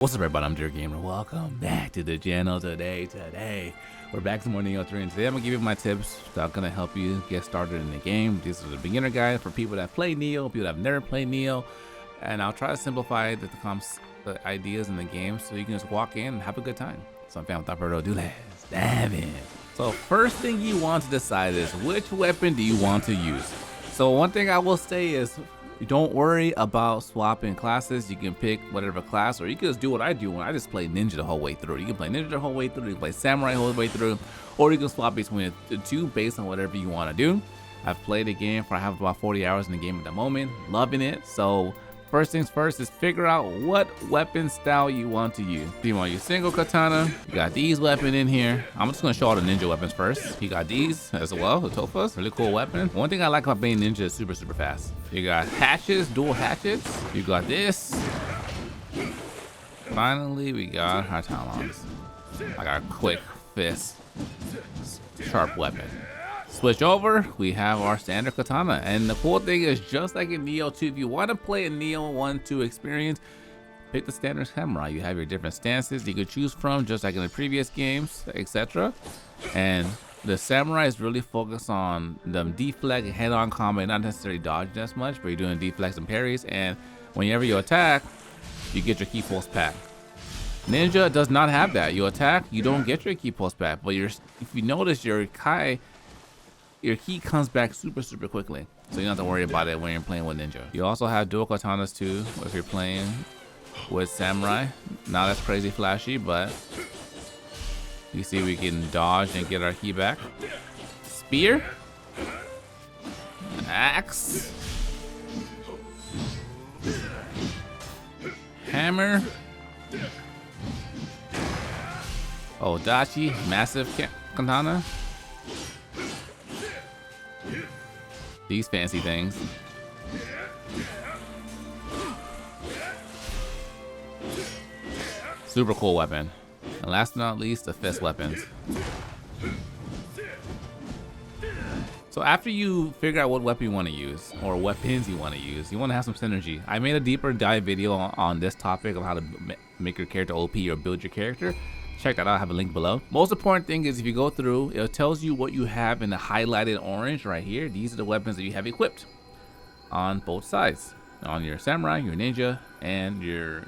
What's up, everybody? I'm Dear Gamer. Welcome back to the channel today. We're back to more Nioh 3, and today I'm gonna give you my tips that are gonna help you get started in the game. This is a beginner guide for people that play Nioh, people that have never played Nioh, and I'll try to simplify the ideas in the game so you can just walk in and have a good time. So, fam, without further ado, let's dive in. So, first thing you want to decide is which weapon do you want to use. So, one thing I will say is, don't worry about swapping classes. You can pick whatever class, or you can just do what I do when I just play ninja the whole way through. You can play ninja the whole way through, you can play samurai the whole way through, or you can swap between the two based on whatever you want to do. I've played the game I have about 40 hours in the game at the moment, loving it. So first things first is figure out what weapon style you want to use. Do you want to use single katana? You got these weapons in here. I'm just going to show all the ninja weapons first. You got these as well, the tofas, really cool weapon. One thing I like about being ninja is super fast. You got hatchets, dual hatchets. You got this. Finally, we got our talons. I got a quick fist, sharp weapon. Switch over, we have our standard katana, and the cool thing is, just like in Nioh 2, if you want to play a Nioh 1-2 experience, pick the standard samurai. You have your different stances you could choose from, just like in the previous games, etc. And the samurai is really focused on the deflect and head-on combat, not necessarily dodging as much, but you're doing deflects and parries, and whenever you attack, you get your key pulse back. Ninja does not have that. You attack, you don't get your key pulse back, but if you notice, your key comes back super quickly, so you don't have to worry about it when you're playing with ninja. You also have dual katanas too if you're playing with samurai. Not as crazy flashy, but you see we can dodge and get our key back. Spear, axe, hammer, odachi, massive katana. These fancy things. Super cool weapon. And last but not least, the fist weapons. So after you figure out what weapon you want to use, or weapons you want to use, you want to have some synergy. I made a deeper dive video on this topic of how to make your character OP or build your character. Check that out, I have a link below. Most important thing is, if you go through, it tells you what you have in the highlighted orange right here. These are the weapons that you have equipped on both sides. On your samurai, your ninja, and your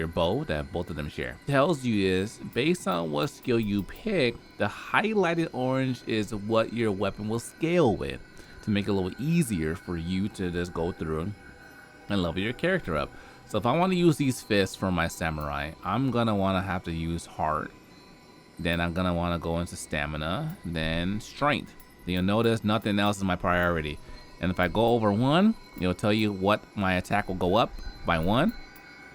bow that both of them share. It tells you is, based on what skill you pick, the highlighted orange is what your weapon will scale with, to make it a little easier for you to just go through and level your character up. So if I want to use these fists for my samurai, I'm gonna want to have to use heart. Then I'm gonna want to go into stamina, then strength. Then you'll notice nothing else is my priority. And if I go over 1, it'll tell you what my attack will go up by 1.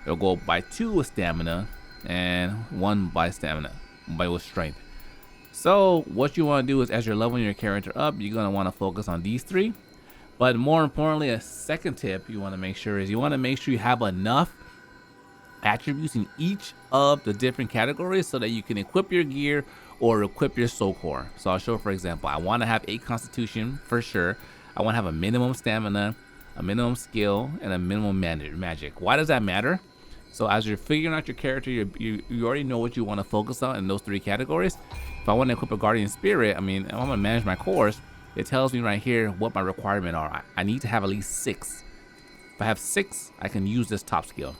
It'll go by 2 with stamina, and 1 by with strength. So what you want to do is, as you're leveling your character up, you're gonna want to focus on these 3. But more importantly, a second tip you want to make sure is, you want to make sure you have enough attributes in each of the different categories so that you can equip your gear or equip your soul core. So I'll show, for example, I want to have 8 constitution for sure. I want to have a minimum stamina, a minimum skill, and a minimum magic. Why does that matter? So as you're figuring out your character, you already know what you want to focus on in those 3 categories. If I want to equip a guardian spirit, I mean, I'm going to manage my cores. It tells me right here what my requirements are. I need to have at least 6. If I have 6, I can use this top skill.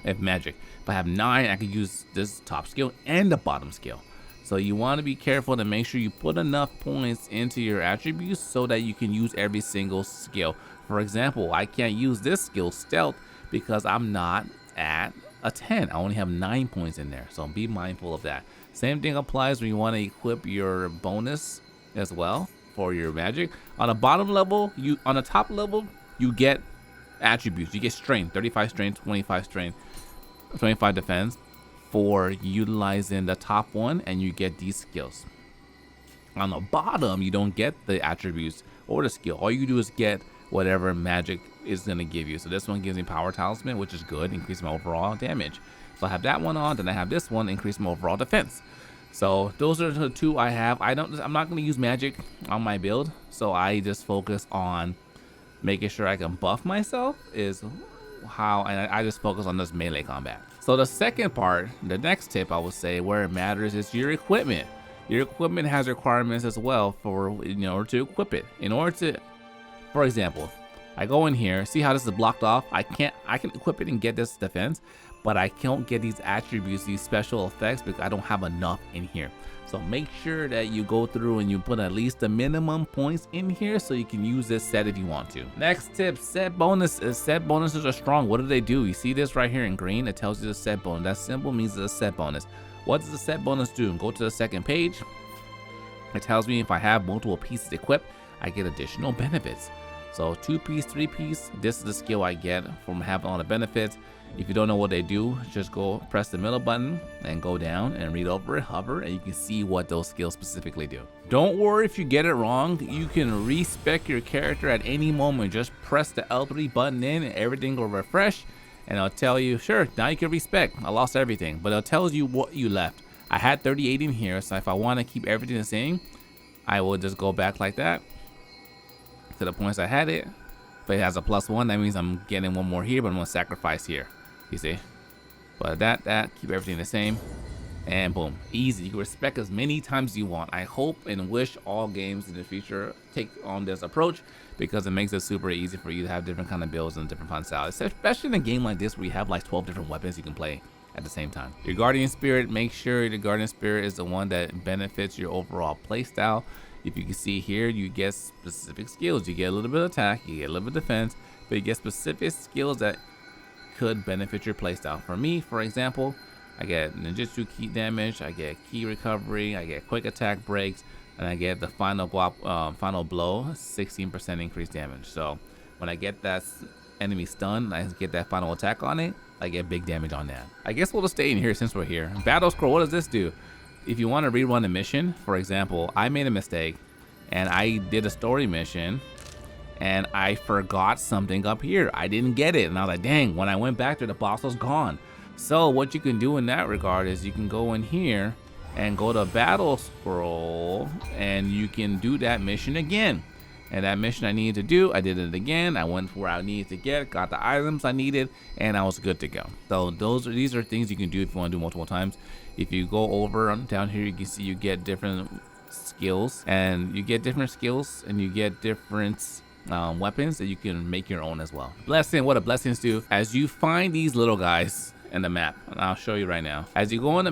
If magic. If I have 9, I can use this top skill and the bottom skill. So you want to be careful to make sure you put enough points into your attributes so that you can use every single skill. For example, I can't use this skill, stealth, because I'm not at a 10. I only have 9 points in there. So be mindful of that. Same thing applies when you want to equip your bonus as well. For your magic. On the bottom level, on the top level, you get attributes. You get strength, 35 strength, 25 strength, 25 defense for utilizing the top one, and you get these skills. On the bottom, you don't get the attributes or the skill. All you do is get whatever magic is going to give you. So this one gives me power talisman, which is good, increase my overall damage. So I have that one on, then I have this one, increase my overall defense. So those are the 2 I have. I'm not going to use magic on my build, so I just focus on making sure I can buff myself is how, and I just focus on this melee combat. So the second part, the next tip I would say where it matters is your equipment. Your equipment has requirements as well for in order to equip it. In order to, for example, I go in here, see how this is blocked off? I can equip it and get this defense, but I can't get these attributes, these special effects, because I don't have enough in here. So make sure that you go through and you put at least the minimum points in here so you can use this set if you want to. Next tip, set bonuses. Set bonuses are strong. What do? You see this right here in green? It tells you the set bonus. That symbol means it's a set bonus. What does the set bonus do? Go to the second page. It tells me if I have multiple pieces equipped, I get additional benefits. So 2-piece, 3-piece, this is the skill I get from having all the benefits. If you don't know what they do, just go press the middle button and go down and read over it, hover, and you can see what those skills specifically do. Don't worry if you get it wrong. You can respec your character at any moment. Just press the L3 button in and everything will refresh, and it'll tell you, sure, now you can respec. I lost everything, but it tells you what you left. I had 38 in here, so if I want to keep everything the same, I will just go back like that to the points I had it. If it has a +1, that means I'm getting one more here, but I'm gonna sacrifice here. You see? But that keep everything the same, and boom, easy. You can respec as many times as you want. I hope and wish all games in the future take on this approach, because it makes it super easy for you to have different kind of builds and different fun styles, especially in a game like this where you have like 12 different weapons you can play at the same time. Your Guardian Spirit, make sure the Guardian Spirit is the one that benefits your overall playstyle. If you can see here, you get specific skills. You get a little bit of attack, you get a little bit of defense, but you get specific skills that could benefit your playstyle. For me, for example, I get ninjutsu key damage, I get key recovery, I get quick attack breaks, and I get the final blow, 16% increased damage. So when I get that enemy stunned, I get that final attack on it, I get big damage on that. I guess we'll just stay in here since we're here. Battle scroll, what does this do? If you want to rerun a mission, for example, I made a mistake and I did a story mission and I forgot something up here. I didn't get it, and I was like, dang, when I went back there, the boss was gone. So what you can do in that regard is you can go in here and go to battle scroll, and you can do that mission again. And that mission I needed to do, I did it again. I went where I needed to get, got the items I needed, and I was good to go. So these are things you can do if you want to do multiple times. If you go over down here, you can see you get different skills, and you get different weapons that you can make your own as well. Blessing, what do blessings do? As you find these little guys in the map, and I'll show you right now. As you go on the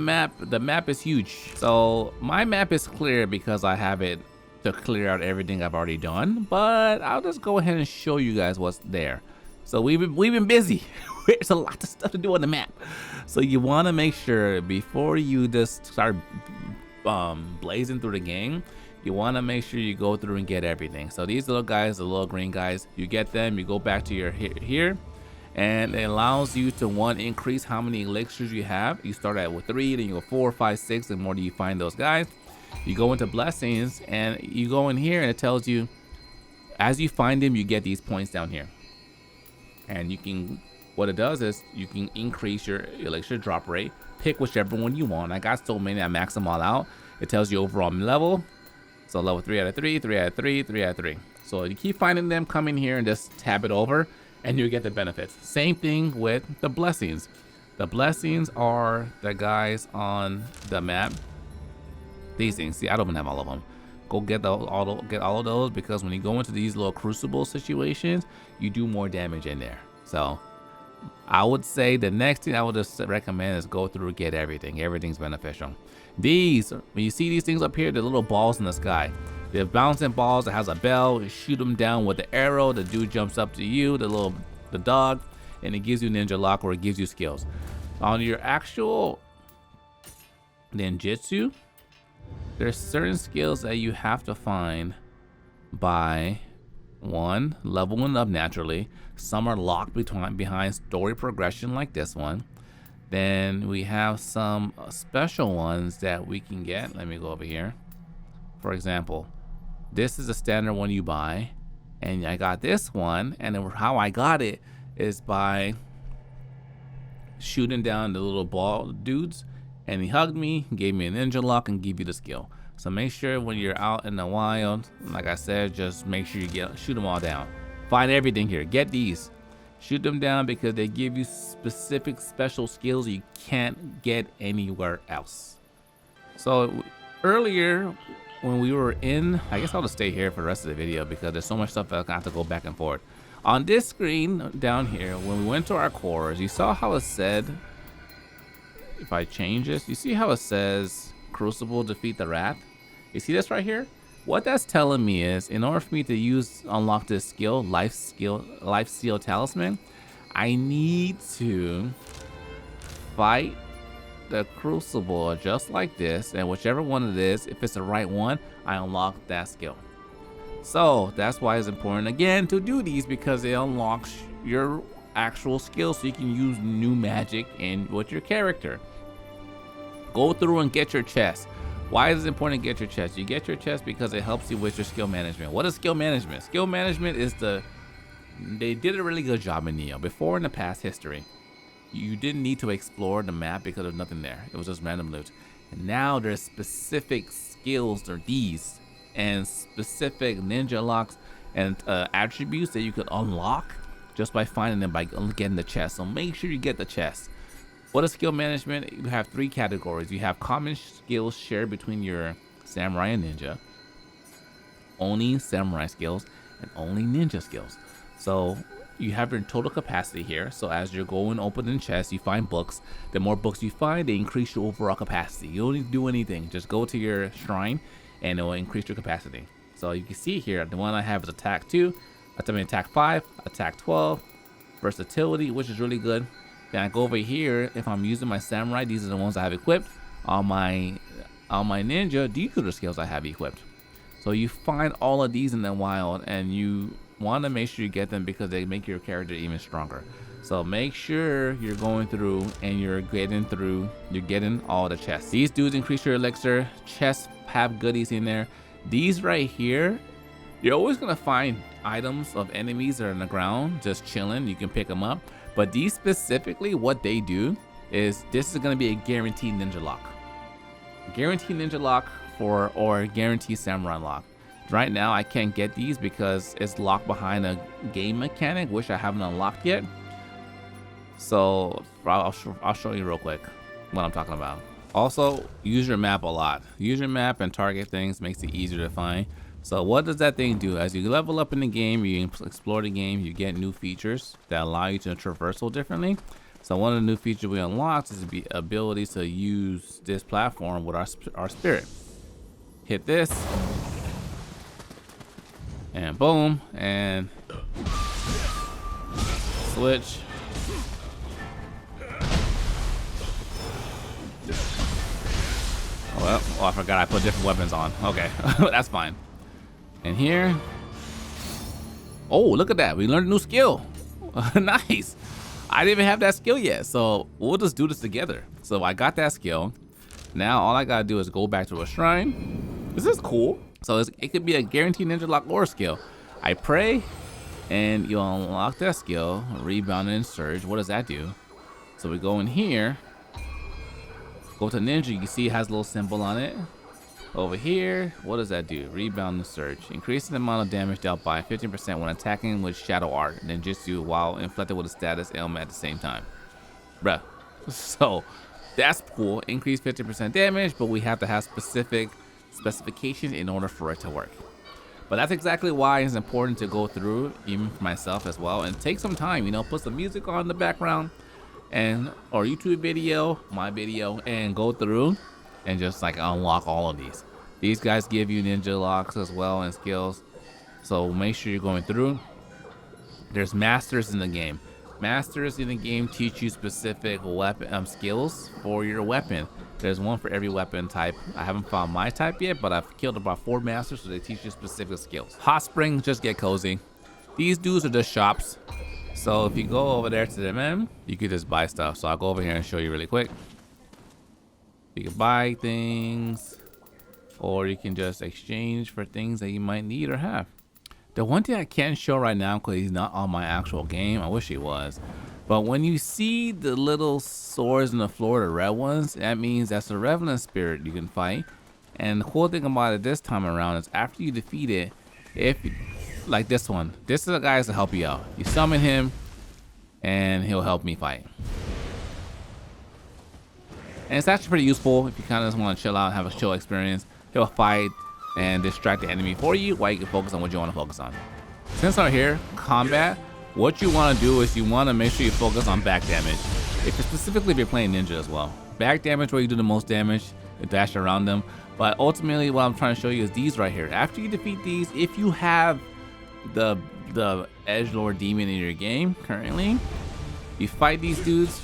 map is huge. So my map is clear because I have it to clear out everything I've already done, but I'll just go ahead and show you guys what's there. So we've been busy. There's a lot of stuff to do on the map. So you want to make sure before you just start blazing through the game, you want to make sure you go through and get everything. So these little guys, the little green guys, you get them, you go back to your here, and it allows you to increase how many elixirs you have. You start at with 3, then you go 4, 5, 6, and more do you find those guys. You go into blessings and you go in here, and it tells you as you find them, you get these points down here. And you can, what it does is you can increase your elixir drop rate, pick whichever one you want. I got so many, I max them all out. It tells you overall level. So level 3 out of 3, 3 out of 3, 3 out of 3. So you keep finding them, come in here and just tab it over, and you get the benefits. Same thing with the blessings. The blessings are the guys on the map. These things, see, I don't even have all of them. Go get all of those, because when you go into these little crucible situations, you do more damage in there. So I would say the next thing I would just recommend is go through and get everything. Everything's beneficial. These, when you see these things up here, the little balls in the sky, they're bouncing balls that has a bell. You shoot them down with the arrow, the dude jumps up to you, the dog, and it gives you ninja lock, or it gives you skills. On your actual ninjutsu, there's certain skills that you have to find by leveling up naturally. Some are locked behind story progression like this one. Then we have some special ones that we can get. Let me go over here. For example, this is a standard one you buy, and I got this one, and how I got it is by shooting down the little ball dudes, and he hugged me, gave me a ninja lock, and give you the skill. So make sure when you're out in the wild, like I said, just make sure you shoot them all down. Find everything here, get these. Shoot them down because they give you specific special skills you can't get anywhere else. So earlier when we were in, I guess I'll just stay here for the rest of the video because there's so much stuff I have to go back and forth. On this screen down here, when we went to our cores, you saw how it said, if I change this, you see how it says Crucible defeat the Wrath? You see this right here? What that's telling me is, in order for me to unlock this skill, life seal talisman, I need to fight the Crucible just like this, and whichever one it is, if it's the right one, I unlock that skill. So that's why it's important again to do these, because it unlocks your actual skills so you can use new magic in with your character. Go through and get your chest. Why is it important to get your chest? You get your chest because it helps you with your skill management. What is skill management? Skill management is they did a really good job in Nioh. Before, in the past history, you didn't need to explore the map because there's nothing there. It was just random loot. And now there's specific skills or these and specific ninja locks and attributes that you can unlock just by finding them by getting the chest. So make sure you get the chest. What is skill management? You have 3 categories. You have common skills shared between your samurai and ninja, only samurai skills, and only ninja skills. So you have your total capacity here. So as you're going opening chests, you find books. The more books you find, they increase your overall capacity. You don't need to do anything. Just go to your shrine and it will increase your capacity. So you can see here, the one I have is attack 2, attack 5, attack 12, versatility, which is really good. Then I go over here, if I'm using my samurai, these are the ones I have equipped. On my ninja, these are the skills I have equipped. So you find all of these in the wild, and you want to make sure you get them because they make your character even stronger. So make sure you're going through and you're getting all the chests. These dudes increase your elixir. Chests have goodies in there. These right here, you're always gonna find items of enemies that are on the ground just chilling. You can pick them up. But these specifically, what they do is this is gonna be a guaranteed ninja lock. Guaranteed ninja lock or guaranteed samurai lock. Right now I can't get these because it's locked behind a game mechanic which I haven't unlocked yet. So I'll show you real quick what I'm talking about. Also, use your map a lot. Use your map and target things, makes it easier to find. So what does that thing do? As you level up in the game, you explore the game, you get new features that allow you to traversal differently. So one of the new features we unlocked is the ability to use this platform with our spirit. Hit this, and boom, and switch. Well, I forgot I put different weapons on. Okay, that's fine. And here, oh, look at that. We learned a new skill. Nice. I didn't even have that skill yet. So we'll just do this together. So I got that skill. Now all I got to do is go back to a shrine. This is cool. So it could be a guaranteed ninja lock or skill. I pray and you'll unlock that skill. Rebound and surge. What does that do? So we go in here. Go to ninja. You can see it has a little symbol on it. Over here, what does that do? Rebound and surge. Increasing the amount of damage dealt by 15% when attacking with shadow art and ninjutsu while inflicted with a status ailment at the same time. Bruh. So that's cool. Increase 50% damage, but we have to have specific specifications in order for it to work. But that's exactly why it's important to go through, even for myself as well, and take some time, you know, put some music on in the background and or YouTube video, my video, and go through and just like unlock all of these. These guys give you ninja locks as well and skills. So make sure you're going through. There's masters in the game. Masters in the game teach you specific weapon skills for your weapon. There's one for every weapon type. I haven't found my type yet, but I've killed about 4 masters, so they teach you specific skills. Hot springs, just get cozy. These dudes are just shops. So if you go over there to them, man, you can just buy stuff. So I'll go over here and show you really quick. You can buy things, or you can just exchange for things that you might need or have. The one thing I can't show right now because he's not on my actual game, I wish he was, but when you see the little swords on the floor, the red ones, that means that's a Revenant spirit you can fight. And the cool thing about it this time around is after you defeat it, if like this one, this is the guys to help you out. You summon him, and he'll help me fight. And it's actually pretty useful if you kind of just want to chill out, have a chill experience. He'll fight and distract the enemy for you while you can focus on what you want to focus on. Since we're here, combat, what you want to do is you want to make sure you focus on back damage. Specifically if you're playing ninja as well. Back damage where you do the most damage, you dash around them. But ultimately what I'm trying to show you is these right here. After you defeat these, if you have the edgelord demon in your game currently, you fight these dudes,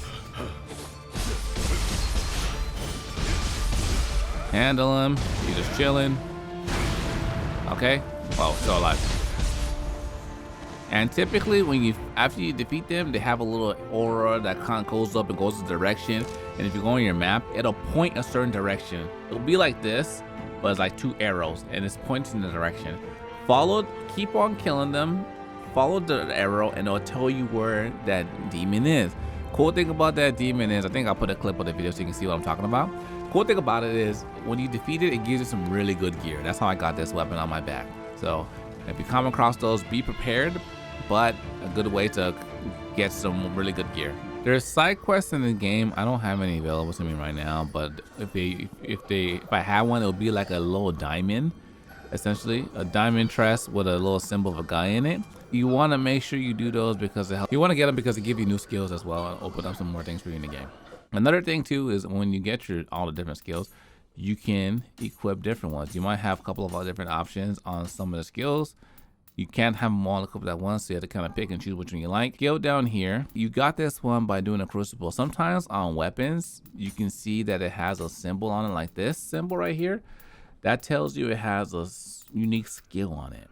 handle him, you're just chilling. Okay, well, still alive. And typically after you defeat them, they have a little aura that kind of goes up and goes a direction. And if you go on your map, it'll point a certain direction. It'll be like this, but it's like 2 arrows and it's pointing the direction. Keep on killing them, follow the arrow, and it'll tell you where that demon is. Cool thing about that demon is, I think I'll put a clip of the video so you can see what I'm talking about. Cool thing about it is when you defeat it, it gives you some really good gear. That's how I got this weapon on my back. So if you come across those, be prepared, but a good way to get some really good gear. There's side quests in the game. I don't have any available to me right now, but if I had one, it would be like a little diamond, essentially a diamond chest with a little symbol of a guy in it. You want to make sure you do those because you want to get them because they give you new skills as well and open up some more things for you in the game. Another thing too is when you get all the different skills, you can equip different ones. You might have a couple of different options on some of the skills. You can't have them all equipped at once, so you have to kind of pick and choose which one you like. Go down here. You got this one by doing a crucible. Sometimes on weapons, you can see that it has a symbol on it like this symbol right here. That tells you it has a unique skill on it.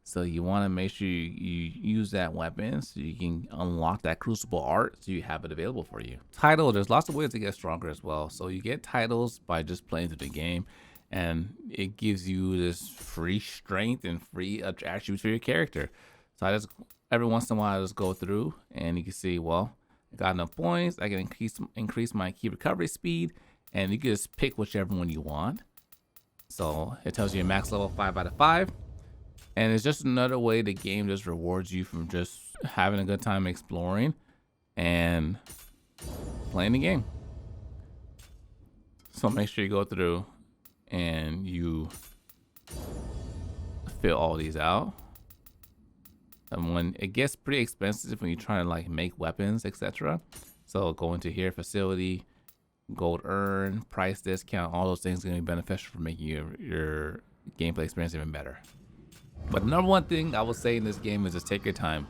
So you want to make sure you use that weapon so you can unlock that crucible art so you have it available for you. Title, there's lots of ways to get stronger as well. So you get titles by just playing through the game, and it gives you this free strength and free attributes for your character. So I just every once in a while I just go through and you can see, well, I got enough points, I can increase my key recovery speed, and you can just pick whichever one you want. So it tells you max level 5 out of 5. And it's just another way the game just rewards you from just having a good time exploring and playing the game. So make sure you go through and you fill all these out. And when it gets pretty expensive when you try to like make weapons, etc. So go into here, facility, gold earn, price discount, all those things are going to be beneficial for making your gameplay experience even better. But the number one thing I would say in this game is just take your time.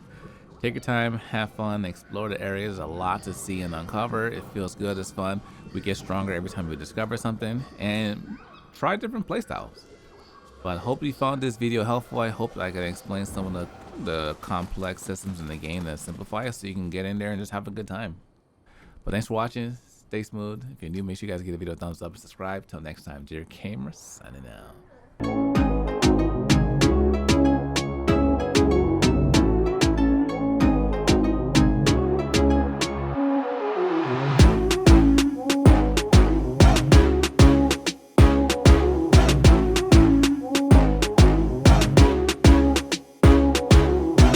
Take your time, have fun, explore the areas. There's a lot to see and uncover. It feels good, it's fun. We get stronger every time we discover something, and try different playstyles. But I hope you found this video helpful. I hope I can explain some of the complex systems in the game that simplify it so you can get in there and just have a good time. But thanks for watching. Stay smooth. If you're new, make sure you guys give the video a thumbs up and subscribe. Till next time, dear gamers, signing out.